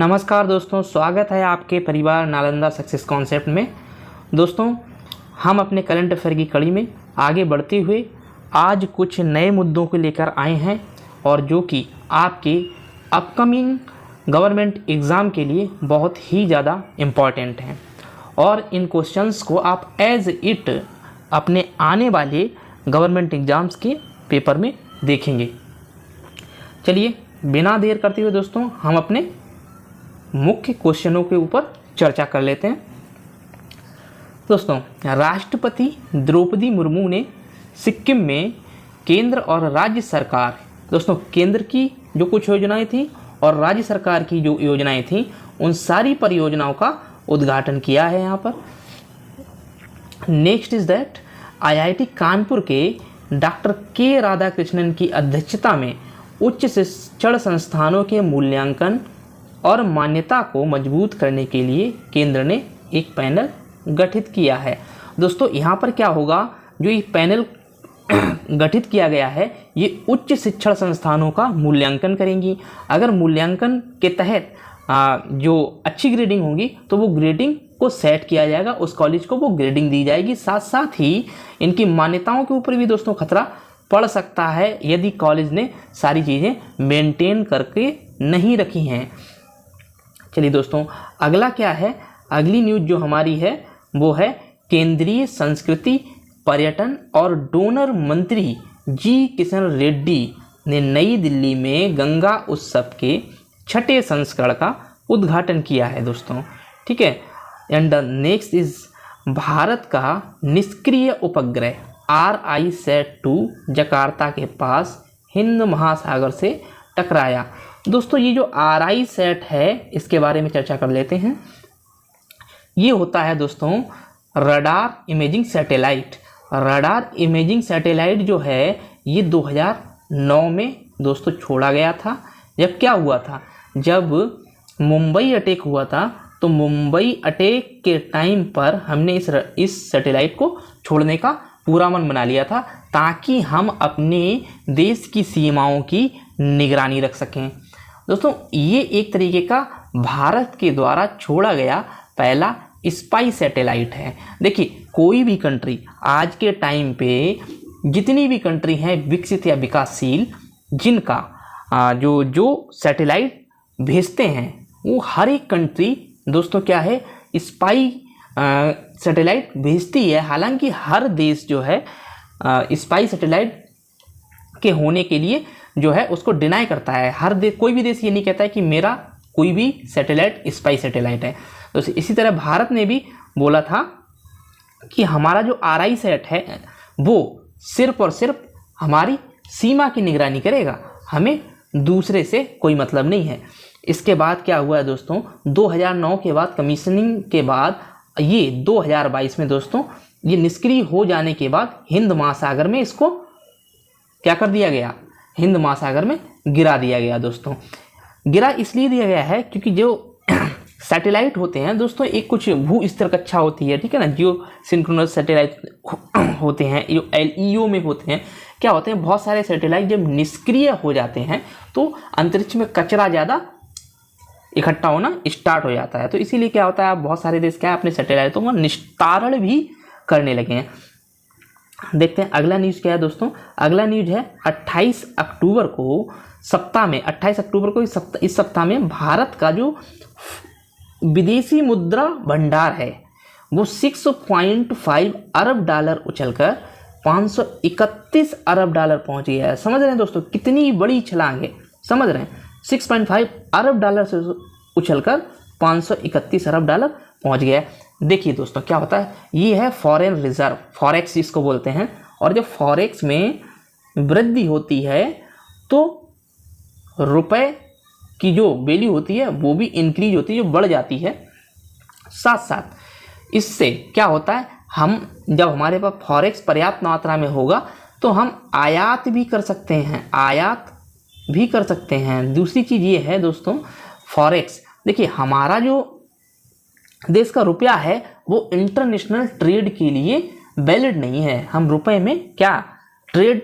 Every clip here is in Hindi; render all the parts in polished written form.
नमस्कार दोस्तों, स्वागत है आपके परिवार नालंदा सक्सेस कॉन्सेप्ट में। दोस्तों, हम अपने करंट अफेयर की कड़ी में आगे बढ़ते हुए आज कुछ नए मुद्दों को लेकर आए हैं और जो कि आपके अपकमिंग गवर्नमेंट एग्ज़ाम के लिए बहुत ही ज़्यादा इम्पॉर्टेंट हैं और इन क्वेश्चंस को आप एज इट अपने आने वाले गवर्नमेंट एग्ज़ाम्स के पेपर में देखेंगे। चलिए बिना देर करते हुए दोस्तों हम अपने मुख्य क्वेश्चनों के ऊपर चर्चा कर लेते हैं। दोस्तों, राष्ट्रपति द्रौपदी मुर्मू ने सिक्किम में केंद्र और राज्य सरकार, दोस्तों केंद्र की जो कुछ योजनाएं थी और राज्य सरकार की जो योजनाएं थी उन सारी परियोजनाओं का उद्घाटन किया है यहाँ पर। Next is that IIT Kanpur के डॉक्टर के राधाकृष्णन की अध्यक्षता में उच्च शिक्षण संस्थानों के मूल्यांकन और मान्यता को मजबूत करने के लिए केंद्र ने एक पैनल गठित किया है। दोस्तों, यहाँ पर क्या होगा, जो ये पैनल गठित किया गया है ये उच्च शिक्षण संस्थानों का मूल्यांकन करेंगी। अगर मूल्यांकन के तहत जो अच्छी ग्रेडिंग होगी तो वो ग्रेडिंग को सेट किया जाएगा, उस कॉलेज को वो ग्रेडिंग दी जाएगी। साथ साथ ही इनकी मान्यताओं के ऊपर भी दोस्तों खतरा पड़ सकता है यदि कॉलेज ने सारी चीज़ें मेंटेन करके नहीं रखी हैं। चलिए दोस्तों, अगला क्या है, अगली न्यूज़ जो हमारी है वो है केंद्रीय संस्कृति पर्यटन और डोनर मंत्री जी किशन रेड्डी ने नई दिल्ली में गंगा उत्सव के 6ठे संस्करण का उद्घाटन किया है दोस्तों। ठीक है। And the next is Bharat का निष्क्रिय उपग्रह RISAT-2 जकार्ता के पास हिंद महासागर से टकराया। दोस्तों, ये जो RISAT है इसके बारे में चर्चा कर लेते हैं। ये होता है दोस्तों radar imaging satellite. Radar imaging satellite जो है ये 2009 में दोस्तों छोड़ा गया था। जब क्या हुआ था, जब मुंबई अटैक हुआ था तो मुंबई अटैक के टाइम पर हमने इस सैटेलाइट को छोड़ने का पूरा मन बना लिया था ताकि हम अपने देश की सीमाओं की निगरानी रख सकें। दोस्तों, ये एक तरीके का भारत के द्वारा छोड़ा गया पहला स्पाई सैटेलाइट है। देखिए, कोई भी कंट्री आज के टाइम पे जितनी भी कंट्री हैं विकसित या विकासशील, जिनका जो सैटेलाइट भेजते हैं वो हर एक कंट्री दोस्तों क्या है स्पाई सैटेलाइट भेजती है। हालांकि हर देश जो है स्पाई सैटेलाइट के होने के लिए जो है उसको डिनाई करता है। हर देश, कोई भी देश ये नहीं कहता है कि मेरा कोई भी सैटेलाइट स्पाई सैटेलाइट है। तो इसी तरह भारत ने भी बोला था कि हमारा जो RISAT है वो सिर्फ और सिर्फ हमारी सीमा की निगरानी करेगा, हमें दूसरे से कोई मतलब नहीं है। इसके बाद क्या हुआ है दोस्तों, 2009 के बाद कमीशनिंग के बाद ये 2022 में दोस्तों ये निष्क्रिय हो जाने के बाद हिंद महासागर में इसको क्या कर दिया गया, हिंद महासागर में गिरा दिया गया। दोस्तों, गिरा इसलिए दिया गया है क्योंकि जो सैटेलाइट होते हैं दोस्तों एक कुछ भू स्तर कक्षा होती है, ठीक है ना, जो सिंक्रोनस सैटेलाइट होते हैं, जो LEO में होते हैं, क्या होते हैं बहुत सारे सैटेलाइट जब निष्क्रिय हो जाते हैं तो अंतरिक्ष में कचरा ज़्यादा इकट्ठा होना स्टार्ट हो जाता है। तो इसीलिए क्या होता है, बहुत सारे देश क्या है अपने सैटेलाइटों का निस्तारण भी करने लगे हैं। देखते हैं अगला न्यूज़ क्या है दोस्तों। अगला न्यूज़ है 28 अक्टूबर को इस सप्ताह में भारत का जो विदेशी मुद्रा भंडार है वो 6.5 अरब डॉलर उछलकर 531 अरब डॉलर पहुंच गया है। समझ रहे हैं दोस्तों कितनी बड़ी छलांग है, समझ रहे हैं 6.5 अरब डॉलर से उछलकर 531 अरब डॉलर पहुंच गया है। देखिए दोस्तों क्या होता है, ये है फॉरेन रिजर्व, फॉरेक्स इसको बोलते हैं। और जब फॉरेक्स में वृद्धि होती है तो रुपए की जो वैल्यू होती है वो भी इंक्रीज होती है, जो बढ़ जाती है। साथ साथ इससे क्या होता है, हम जब हमारे पास फॉरेक्स पर्याप्त मात्रा में होगा तो हम आयात भी कर सकते हैं, दूसरी चीज़ ये है दोस्तों फॉरेक्स, देखिए हमारा जो देश का रुपया है वो इंटरनेशनल ट्रेड के लिए वैलिड नहीं है। हम रुपए में क्या ट्रेड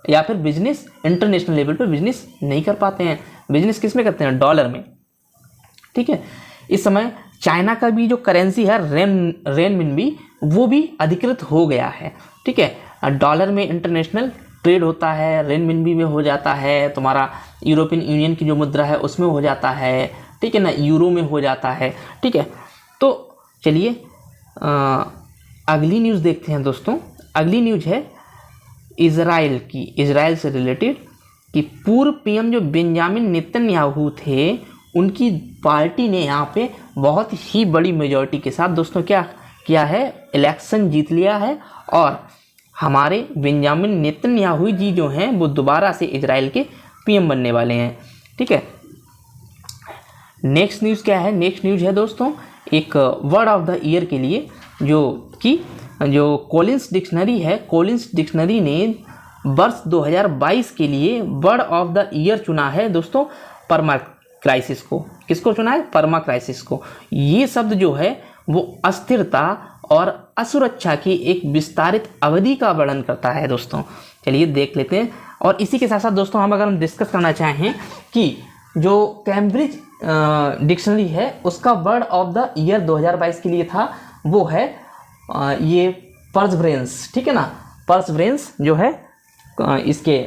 या फिर बिजनेस इंटरनेशनल लेवल पे बिजनेस नहीं कर पाते हैं। बिजनेस किस में करते हैं? डॉलर में। ठीक है। इस समय चाइना का भी जो करेंसी है रेनमिनबी वो भी अधिकृत हो गया है, ठीक है। डॉलर में इंटरनेशनल ट्रेड होता है, रेनमिनबी में हो जाता है, तुम्हारा यूरोपियन यूनियन की जो मुद्रा है उसमें हो जाता है, ठीक है ना, यूरो में हो जाता है, ठीक है। तो चलिए अगली न्यूज़ देखते हैं दोस्तों। अगली न्यूज़ है इजराइल की, इजराइल से रिलेटेड, कि पूर्व पीएम जो बेंजामिन नेतन्याहू थे उनकी पार्टी ने यहाँ पे बहुत ही बड़ी मेजॉरिटी के साथ दोस्तों क्या किया है, इलेक्शन जीत लिया है और हमारे बेंजामिन नेतन्याहू जी जो हैं वो दोबारा से इजराइल के पीएम बनने वाले हैं, ठीक है। नेक्स्ट न्यूज़ क्या है, नेक्स्ट न्यूज़ है दोस्तों एक वर्ड ऑफ द ईयर के लिए, जो कॉलिंस डिक्शनरी है, कॉलिंस डिक्शनरी ने वर्ष 2022 के लिए वर्ड ऑफ द ईयर चुना है दोस्तों परमा क्राइसिस को। किसको चुना है? परमा क्राइसिस को। ये शब्द जो है वो अस्थिरता और असुरक्षा की एक विस्तारित अवधि का वर्णन करता है दोस्तों। चलिए देख लेते हैं। और इसी के साथ साथ दोस्तों हम डिस्कस करना चाहें कि जो कैम्ब्रिज डिक्शनरी है उसका वर्ड ऑफ द ईयर 2022 के लिए था वो है ये परसेवरेंस, ठीक है ना। परसेवरेंस जो है इसके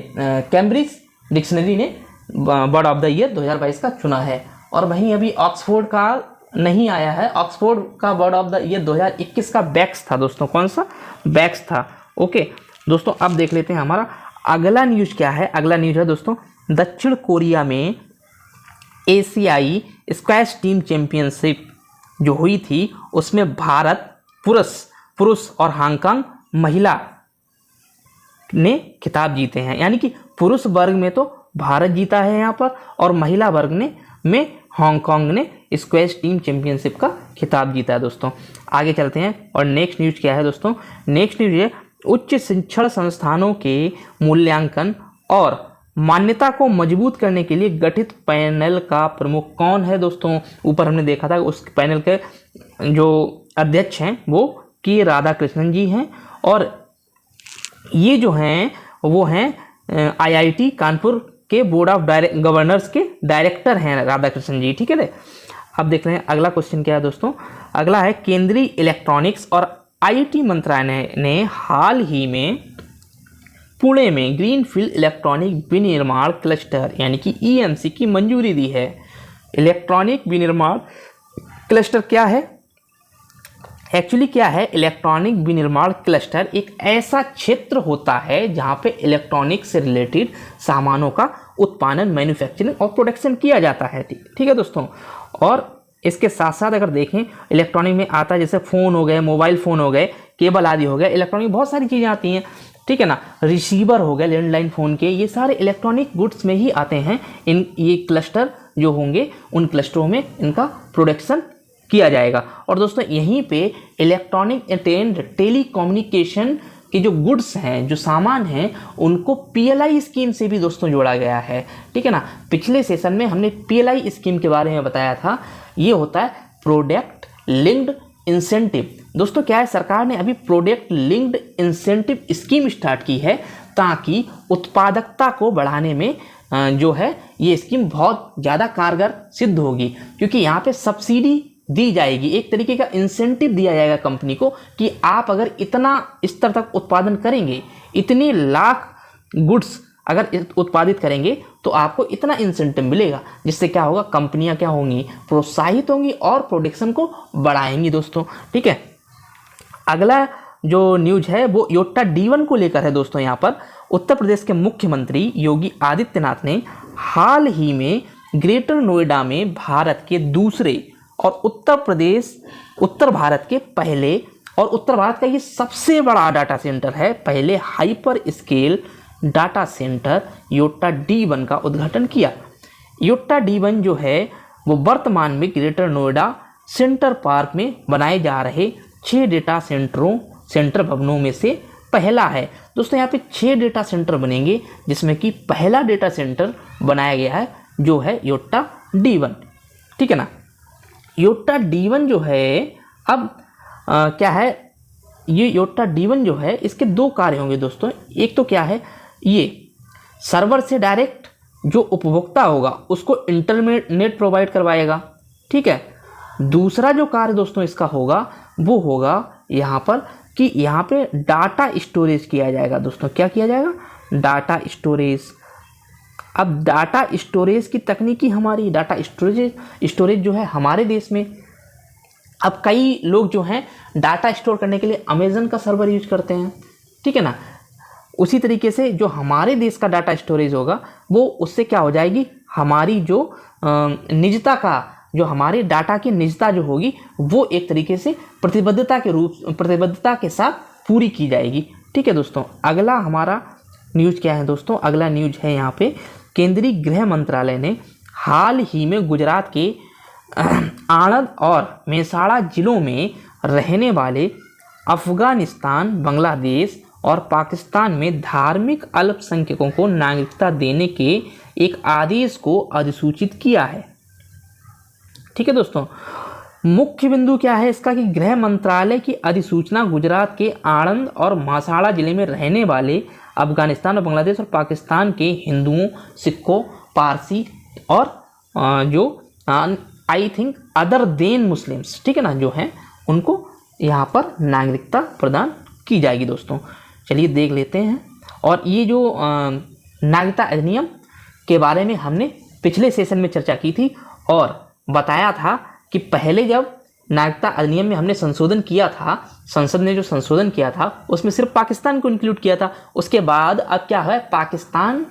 कैम्ब्रिज डिक्शनरी ने वर्ड ऑफ द ईयर 2022 का चुना है। और वहीं अभी ऑक्सफोर्ड का नहीं आया है, ऑक्सफोर्ड का वर्ड ऑफ द ईयर 2021 का बैक्स था दोस्तों। कौन सा? बैक्स था। ओके दोस्तों, अब देख लेते हैं हमारा अगला न्यूज़ क्या है। अगला न्यूज़ है दोस्तों दक्षिण कोरिया में एशियाई स्क्वैश टीम चैंपियनशिप जो हुई थी उसमें भारत पुरुष और हांगकांग महिला ने खिताब जीते हैं। यानी कि पुरुष वर्ग में तो भारत जीता है यहाँ पर और महिला वर्ग में हांगकांग ने स्क्वैश टीम चैंपियनशिप का खिताब जीता है दोस्तों। आगे चलते हैं और नेक्स्ट न्यूज़ क्या है दोस्तों। नेक्स्ट न्यूज़ है उच्च शिक्षण संस्थानों के मूल्यांकन और मान्यता को मजबूत करने के लिए गठित पैनल का प्रमुख कौन है दोस्तों। ऊपर हमने देखा था उस पैनल के जो अध्यक्ष हैं वो के राधाकृष्णन जी हैं और ये जो हैं वो हैं आईआईटी कानपुर के बोर्ड ऑफ गवर्नर्स के डायरेक्टर हैं राधाकृष्णन जी, ठीक है ना। अब देख रहे हैं अगला क्वेश्चन क्या है दोस्तों। अगला है केंद्रीय इलेक्ट्रॉनिक्स और आईटी मंत्रालय ने हाल ही में पुणे में ग्रीनफील्ड इलेक्ट्रॉनिक विनिर्माण क्लस्टर यानी कि ईएमसी की मंजूरी दी है। इलेक्ट्रॉनिक विनिर्माण क्लस्टर क्या है? एक्चुअली क्या है, इलेक्ट्रॉनिक विनिर्माण क्लस्टर एक ऐसा क्षेत्र होता है जहाँ पे इलेक्ट्रॉनिक से रिलेटेड सामानों का उत्पादन, मैन्युफैक्चरिंग और प्रोडक्शन किया जाता है, ठीक है दोस्तों। और इसके साथ साथ अगर देखें इलेक्ट्रॉनिक में आता है जैसे फ़ोन हो गए, मोबाइल फ़ोन हो गए, केबल आदि हो गए, इलेक्ट्रॉनिक बहुत सारी चीज़ें आती हैं, ठीक है ना। रिसीवर हो गए लैंडलाइन फ़ोन के, ये सारे इलेक्ट्रॉनिक गुड्स में ही आते हैं। ये क्लस्टर जो होंगे उन क्लस्टरों में इनका प्रोडक्शन किया जाएगा। और दोस्तों यहीं पे इलेक्ट्रॉनिक एंड टेलीकम्युनिकेशन के जो गुड्स हैं, जो सामान हैं, उनको पीएलआई स्कीम से भी दोस्तों जोड़ा गया है, ठीक है ना। पिछले सेशन में हमने पीएलआई स्कीम के बारे में बताया था। ये होता है प्रोडक्ट लिंक्ड इंसेंटिव। दोस्तों क्या है, सरकार ने अभी product linked incentive scheme start की है ताकि उत्पादकता को बढ़ाने में जो है ये स्कीम बहुत ज़्यादा कारगर सिद्ध होगी, क्योंकि यहाँ पे सब्सिडी दी जाएगी, एक तरीके का इंसेंटिव दिया जाएगा कंपनी को कि आप अगर इतना स्तर तक उत्पादन करेंगे, इतने लाख गुड्स अगर उत्पादित करेंगे तो आपको इतना इंसेंटिव मिलेगा, जिससे क्या होगा, कंपनियां क्या होंगी, प्रोत्साहित होंगी और प्रोडक्शन को बढ़ाएंगी दोस्तों, ठीक है। अगला जो न्यूज है वो योटा D1 को लेकर है दोस्तों। यहाँ पर उत्तर प्रदेश के मुख्यमंत्री योगी आदित्यनाथ ने हाल ही में ग्रेटर नोएडा में भारत के दूसरे और उत्तर भारत के पहले और उत्तर भारत का ये सबसे बड़ा डाटा सेंटर है, पहले hyperscale data center Yotta D1 का उद्घाटन किया। योटा D1 जो है वो वर्तमान में ग्रेटर नोएडा सेंटर पार्क में बनाए जा रहे 6 डेटा सेंटर भवनों में से पहला है दोस्तों। यहाँ पे 6 डेटा सेंटर बनेंगे, जिसमें कि पहला डेटा सेंटर बनाया गया है जो है योटा D1, ठीक है ना। योटा D1 जो है अब क्या है, ये योटा D1 जो है इसके 2 कार्य होंगे दोस्तों। एक तो क्या है, ये सर्वर से डायरेक्ट जो उपभोक्ता होगा उसको इंटरनेट प्रोवाइड करवाएगा, ठीक है। दूसरा जो कार्य दोस्तों इसका होगा वो होगा यहाँ पर कि यहाँ पे डाटा स्टोरेज किया जाएगा दोस्तों। क्या किया जाएगा? Data storage. अब डाटा स्टोरेज की तकनीकी हमारी डाटा स्टोरेज जो है हमारे देश में, अब कई लोग जो हैं डाटा स्टोर करने के लिए अमेज़न का सर्वर यूज करते हैं, ठीक है ना। उसी तरीके से जो हमारे देश का डाटा स्टोरेज होगा वो उससे क्या हो जाएगी, हमारी जो निजता का, जो हमारे डाटा की निजता जो होगी वो एक तरीके से प्रतिबद्धता के साथ पूरी की जाएगी, ठीक है दोस्तों। अगला हमारा न्यूज़ क्या है दोस्तों? अगला न्यूज़ है यहाँ पे, केंद्रीय गृह मंत्रालय ने हाल ही में गुजरात के आणंद और मेवाड़ जिलों में रहने वाले अफगानिस्तान, बांग्लादेश और पाकिस्तान में धार्मिक अल्पसंख्यकों को नागरिकता देने के एक आदेश को अधिसूचित किया है, ठीक है दोस्तों। मुख्य बिंदु क्या है इसका कि गृह मंत्रालय की अधिसूचना गुजरात के आणंद और मेवाड़ जिले में रहने वाले अफगानिस्तान और बांग्लादेश और पाकिस्तान के हिंदुओं, सिखों, पारसी और जो I think other than Muslims, ठीक है ना, जो हैं उनको यहाँ पर नागरिकता प्रदान की जाएगी दोस्तों। चलिए देख लेते हैं। और ये जो नागरिकता अधिनियम के बारे में हमने पिछले सेशन में चर्चा की थी और बताया था कि पहले जब नागरिकता अधिनियम में हमने संशोधन किया था, संसद ने जो संशोधन किया था उसमें सिर्फ पाकिस्तान को इंक्लूड किया था। उसके बाद अब क्या है, पाकिस्तान,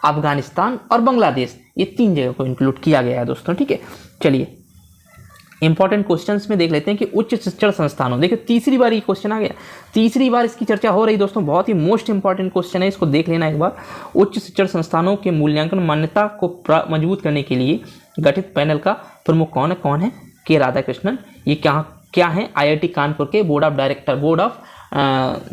अफगानिस्तान और बांग्लादेश, ये 3 जगह को इंक्लूड किया गया है दोस्तों, ठीक है। चलिए इंपॉर्टेंट क्वेश्चंस में देख लेते हैं कि उच्च शिक्षण संस्थानों, देखिए तीसरी बार ये क्वेश्चन आ गया, तीसरी बार इसकी चर्चा हो रही दोस्तों। बहुत ही मोस्ट इंपॉर्टेंट क्वेश्चन है, इसको देख लेना एक बार। उच्च शिक्षण संस्थानों के मूल्यांकन मान्यता को मजबूत करने के लिए गठित पैनल का प्रमुख कौन है? के राधाकृष्णन। ये क्या है? IIT कानपुर के बोर्ड ऑफ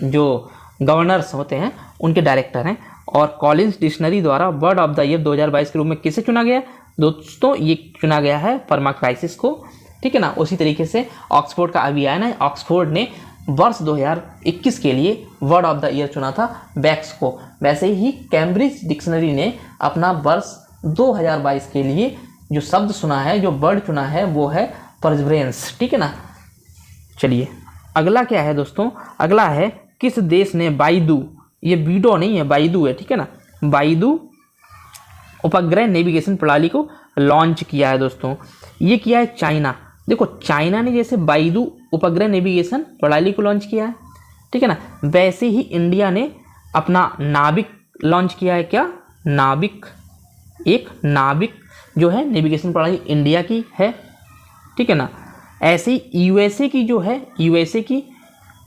जो गवर्नर्स होते हैं उनके डायरेक्टर हैं। और कॉलिंस डिक्शनरी द्वारा वर्ड ऑफ द ईयर 2022 के रूप में किसे चुना गया दोस्तों? ये चुना गया है परमाक्राइसिस को, ठीक है ना। उसी तरीके से ऑक्सफोर्ड का अभी आया ना, ऑक्सफोर्ड ने वर्ष 2021 के लिए वर्ड ऑफ द ईयर चुना था बैक्स को। वैसे ही कैम्ब्रिज डिक्शनरी ने अपना वर्ष 2022 के लिए जो शब्द सुना है, जो वर्ड चुना है वो है परजवरेंस, ठीक है ना। चलिए अगला क्या है दोस्तों? अगला है किस देश ने बाइडू, ये बीडो नहीं है बाइडू है, ठीक है ना, बाइडू उपग्रह नेविगेशन प्रणाली को लॉन्च किया है दोस्तों। ये किया है चाइना। देखो चाइना ने जैसे बाइडू उपग्रह नेविगेशन प्रणाली को लॉन्च किया है, ठीक है ना, वैसे ही इंडिया ने अपना नाविक लॉन्च किया है। क्या? नाविक। एक नाविक जो है नेविगेशन प्रणाली इंडिया की है, ठीक है ना। ऐसे ही यूएसए की जो है, यूएसए की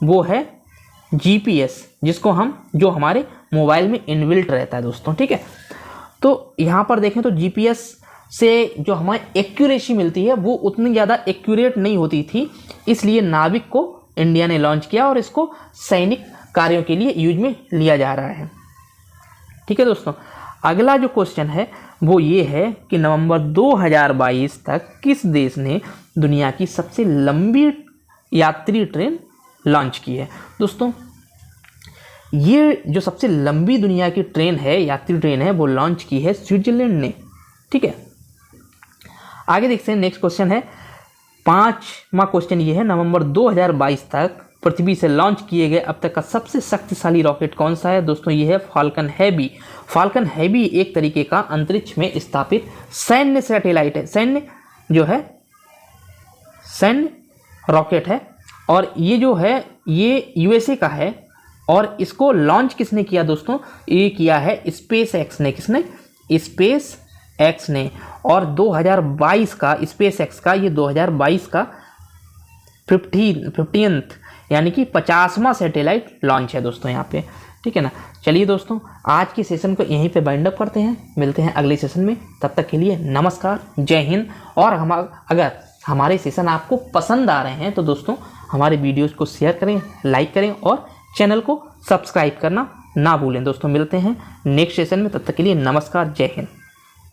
वो है GPS, जिसको हम, जो हमारे मोबाइल में इनबिल्ट रहता है दोस्तों, ठीक है। तो यहाँ पर देखें तो GPS से जो हमारी एक्यूरेसी मिलती है वो उतनी ज़्यादा एक्यूरेट नहीं होती थी, इसलिए नाविक को इंडिया ने लॉन्च किया और इसको सैनिक कार्यों के लिए यूज में लिया जा रहा है, ठीक है दोस्तों। अगला जो क्वेश्चन है वो ये है कि नवंबर 2022 तक किस देश ने दुनिया की सबसे लंबी यात्री ट्रेन लॉन्च की है दोस्तों? ये जो सबसे लंबी दुनिया की ट्रेन है, यात्री ट्रेन है, वो लॉन्च की है स्विट्जरलैंड ने, ठीक है। आगे देखते हैं, नेक्स्ट क्वेश्चन है 5वां क्वेश्चन ये है, नवंबर 2022 तक पृथ्वी से लॉन्च किए गए अब तक का सबसे शक्तिशाली रॉकेट कौन सा है दोस्तों? ये है फाल्कन हैवी। फाल्कन हैवी एक तरीके का अंतरिक्ष में स्थापित सैन्य सैटेलाइट है, सैन्य रॉकेट है। और ये जो है ये यूएसए का है और इसको लॉन्च किसने किया दोस्तों? ये किया है स्पेस एक्स ने। किसने? स्पेस एक्स ने। और 2022 का स्पेस एक्स का, ये 2022 का 15th यानी कि 50वां सैटेलाइट लॉन्च है दोस्तों यहाँ पे, ठीक है ना। चलिए दोस्तों आज के सेशन को यहीं पे बाइंड अप करते हैं, मिलते हैं अगले सेशन में। तब तक के लिए नमस्कार, जय हिंद। और अगर हमारे सेशन आपको पसंद आ रहे हैं तो दोस्तों हमारे वीडियोज़ को शेयर करें, लाइक करें और चैनल को सब्सक्राइब करना ना भूलें दोस्तों। मिलते हैं नेक्स्ट सेशन में, तब तक के लिए नमस्कार, जय हिंद।